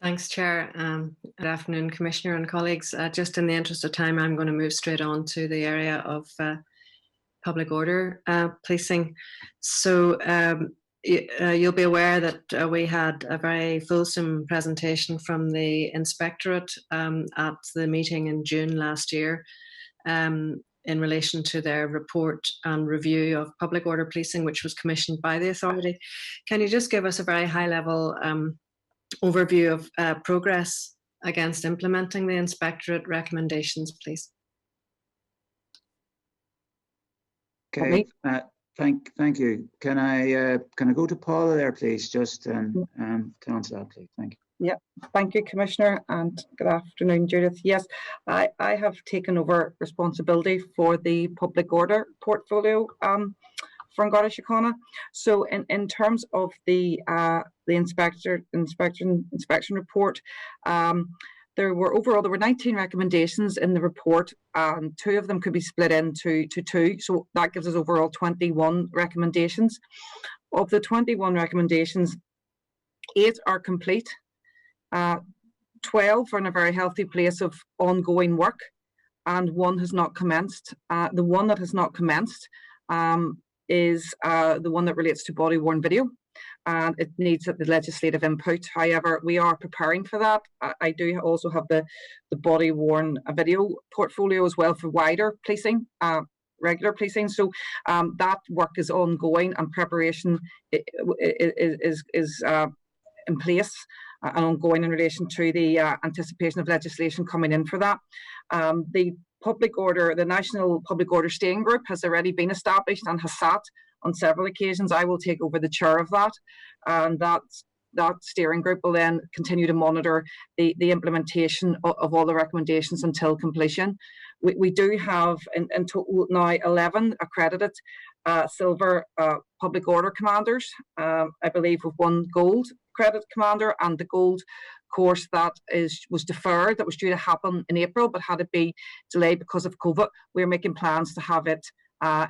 Thanks, Chair. Good afternoon, Commissioner and colleagues. Just in the interest of time, I'm going to move straight on to the area of public order policing. So you'll be aware that we had a very fulsome presentation from the Inspectorate at the meeting in June last year in relation to their report and review of public order policing, which was commissioned by the authority. Can you just give us a very high-level overview of progress against implementing the Inspectorate recommendations, please? Okay, thank you. Can I go to Paula there, please, just to answer that, please? Thank you. Yeah, thank you, Commissioner, and good afternoon, Judith. Yes, I have taken over responsibility for the public order portfolio from Garda Síochána. So in terms of the inspection report, there were 19 recommendations in the report, and 2 of them could be split into two. So that gives us overall 21 recommendations. Of the 21 recommendations, 8 are complete, 12 are in a very healthy place of ongoing work, and 1 has not commenced. The one that has not commenced is the one that relates to body-worn video, and it needs the legislative input. However, we are preparing for that. I do also have the body-worn video portfolio as well for wider policing, regular policing. So that work is ongoing, and preparation is in place and ongoing in relation to the anticipation of legislation coming in for that. The National Public Order Steering Group has already been established and has sat on several occasions. I will take over the chair of that, and that steering group will then continue to monitor the implementation of all the recommendations until completion. We do have in total now 11 accredited silver public order commanders, I believe with 1 gold accredited commander, and the gold course that was deferred, that was due to happen in April but had to be delayed because of COVID. We're making plans to have it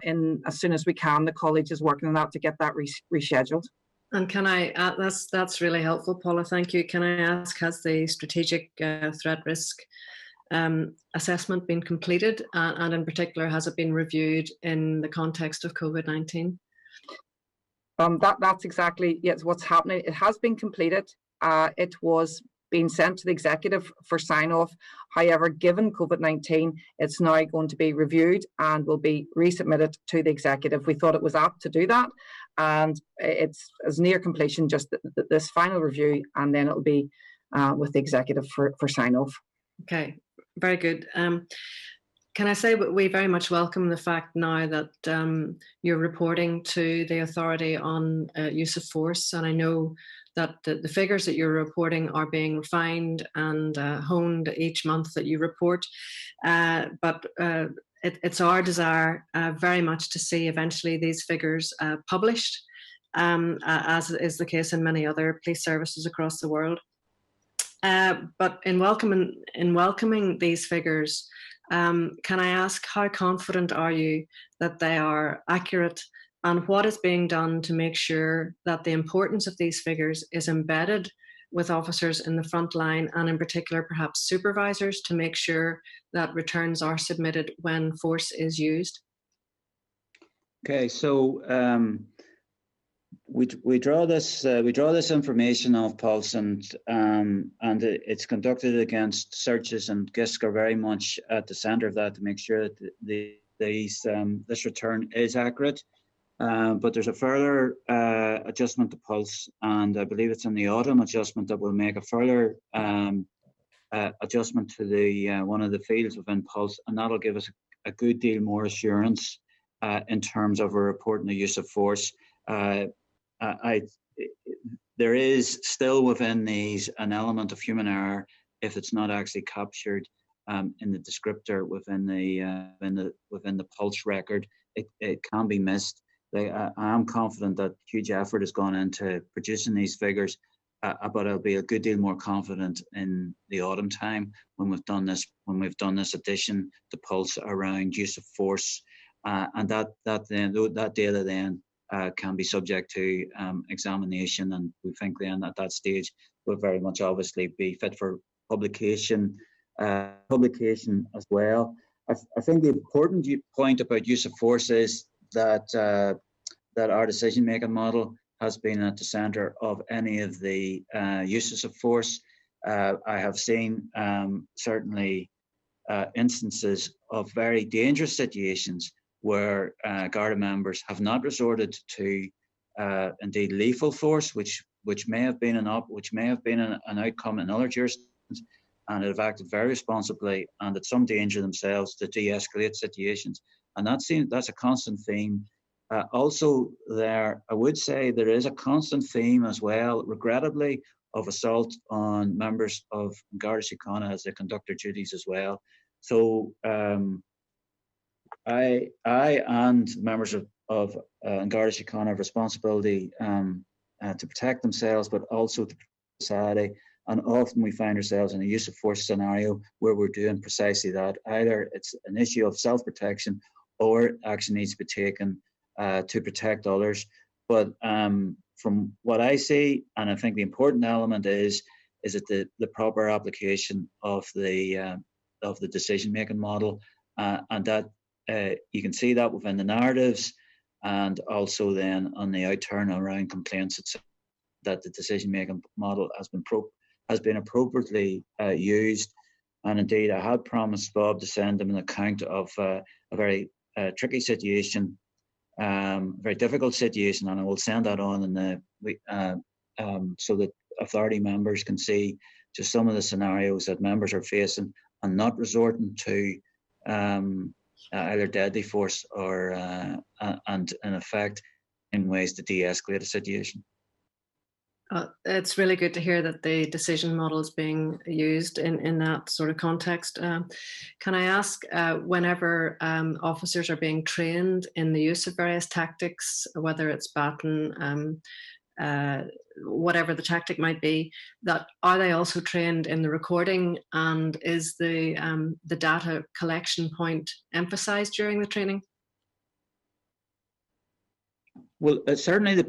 in as soon as we can. The college is working on that to get that rescheduled. And can I that's really helpful, Paula, thank you. Can I ask, has the strategic threat risk assessment been completed, and in particular, has it been reviewed in the context of COVID-19? That's exactly, yes, what's happening. It has been completed. It was being sent to the executive for sign-off. However, given COVID-19, it's now going to be reviewed and will be resubmitted to the executive. We thought it was apt to do that, and it's as near completion, just this final review, and then it'll be with the executive for sign-off. Okay, very good. Can I say we very much welcome the fact now that you're reporting to the authority on use of force, and I know that the figures that you're reporting are being refined and honed each month that you report, but it's our desire very much to see eventually these figures published, as is the case in many other police services across the world. But in welcoming these figures, can I ask, how confident are you that they are accurate, and what is being done to make sure that the importance of these figures is embedded with officers in the front line, and in particular perhaps supervisors, to make sure that returns are submitted when force is used? Okay, so we draw this information off Pulse, and it's conducted against searches, and GISC are very much at the centre of that to make sure that this return is accurate. But there's a further adjustment to Pulse, and I believe it's in the autumn adjustment that will make a further adjustment to the one of the fields within Pulse, and that'll give us a good deal more assurance in terms of a report and the use of force. There is still within these an element of human error if it's not actually captured in the descriptor within the Pulse record. It can be missed. I am confident that huge effort has gone into producing these figures, but I'll be a good deal more confident in the autumn time when we've done this addition to Pulse around use of force, and that data then can be subject to examination, and we think then at that stage would very much obviously be fit for publication as well. I think the important point about use of force is that that our decision-making model has been at the centre of any of the uses of force. I have seen certainly instances of very dangerous situations where Garda members have not resorted to indeed lethal force, which may have been an outcome in other jurisdictions, and have acted very responsibly and at some danger themselves to de-escalate situations. And that's a constant theme. Also, I would say there is a constant theme as well, regrettably, of assault on members of Garda Síochána as they conduct their duties as well. So I and members of Garda Síochána have responsibility to protect themselves, but also to protect society. And often we find ourselves in a use of force scenario where we're doing precisely that. Either it's an issue of self-protection or action needs to be taken to protect others. But from what I see, and I think the important element is that the proper application of the decision-making model, and that you can see that within the narratives, and also then on the outturn around complaints itself, that the decision-making model has been appropriately used. And indeed, I had promised Bob to send him an account of a very tricky situation, very difficult situation, and I will send that on so that authority members can see just some of the scenarios that members are facing and not resorting to either deadly force or and in effect in ways to de-escalate a situation. It's really good to hear that the decision model is being used in that sort of context. Can I ask, whenever officers are being trained in the use of various tactics, whether it's baton, whatever the tactic might be, that are they also trained in the recording, and is the data collection point emphasised during the training? Well, certainly the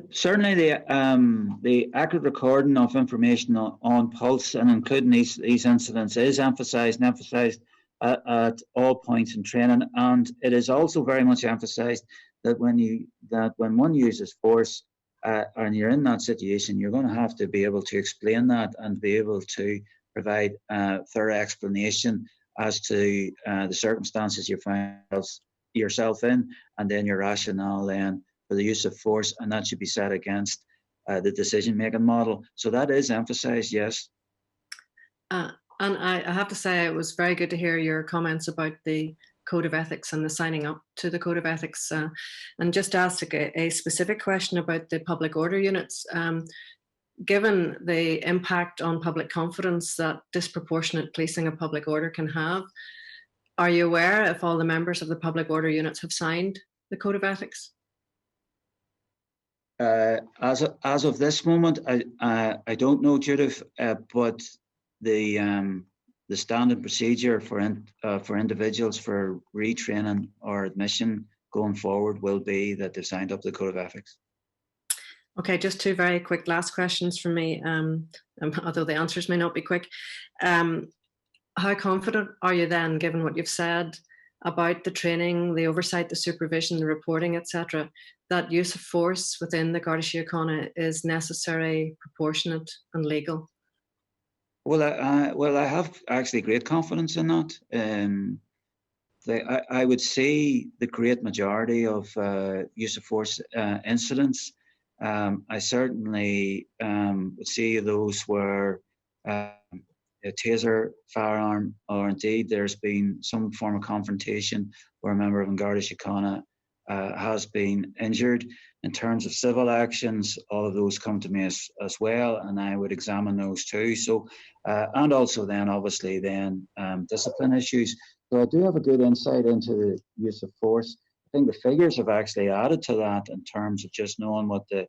accurate recording of information on pulse and including these incidents is emphasised at all points in training, and it is also very much emphasised that when one uses force and you're in that situation, you're going to have to be able to explain that and be able to provide thorough explanation as to the circumstances you find yourself in, and then your rationale then for the use of force, and that should be set against the decision-making model. So that is emphasised, yes. And I have to say, it was very good to hear your comments about the Code of Ethics and the signing up to the Code of Ethics. And just to ask a specific question about the public order units. Given the impact on public confidence that disproportionate policing of public order can have, are you aware if all the members of the public order units have signed the Code of Ethics? As of this moment, I don't know, Judith, but the standard procedure for individuals for retraining or admission going forward will be that they've signed up to the Code of Ethics. Okay, just two very quick last questions from me, although the answers may not be quick. How confident are you then, given what you've said about the training, the oversight, the supervision, the reporting, etc., that use of force within the Garda Síochána is necessary, proportionate, and legal? Well, I have actually great confidence in that. I would see the great majority of use of force incidents. I certainly would see those where a taser, firearm, or indeed there's been some form of confrontation where a member of Garda Síochána has been injured. In terms of civil actions, all of those come to me as well, and I would examine those too. So, and also then obviously then discipline issues. So I do have a good insight into the use of force. I think the figures have actually added to that in terms of just knowing what the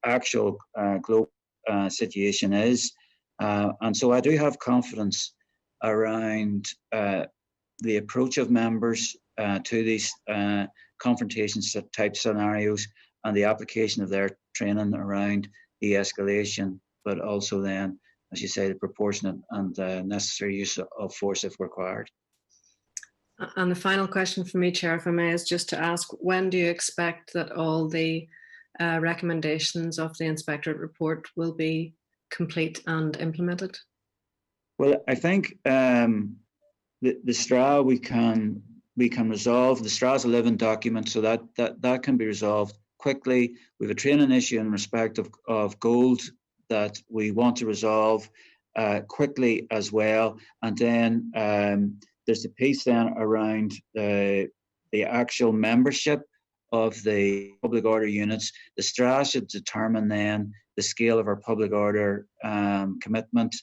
actual global situation is. And so I do have confidence around the approach of members to these confrontation type scenarios and the application of their training around de-escalation but also then, as you say, the proportionate and necessary use of force if required. And the final question for me, Chair, if I may, is just to ask, when do you expect that all the recommendations of the Inspectorate report will be complete and implemented? Well, I think the STRA we can resolve. The STRA is a living document, so that can be resolved quickly. We have a training issue in respect of gold that we want to resolve quickly as well, and then there's the piece then around the actual membership of the public order units. The STRA should determine then the scale of our public order commitment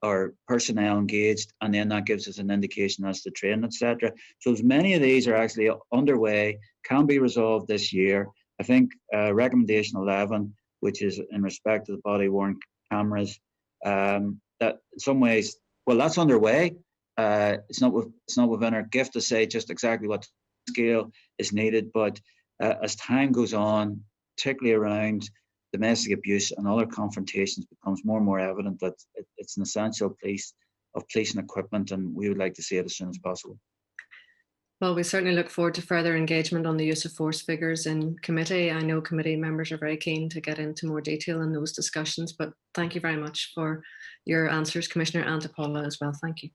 or personnel engaged, and then that gives us an indication as to training, etc. So as many of these are actually underway, can be resolved this year. I think recommendation 11, which is in respect to the body worn cameras, that in some ways, well, that's underway. It's not within our gift to say just exactly what scale is needed, but as time goes on, particularly around domestic abuse and other confrontations, becomes more and more evident that it's an essential piece of policing equipment, and we would like to see it as soon as possible. Well, we certainly look forward to further engagement on the use of force figures in committee. I know committee members are very keen to get into more detail in those discussions, but thank you very much for your answers, Commissioner, and to Paula as well. Thank you.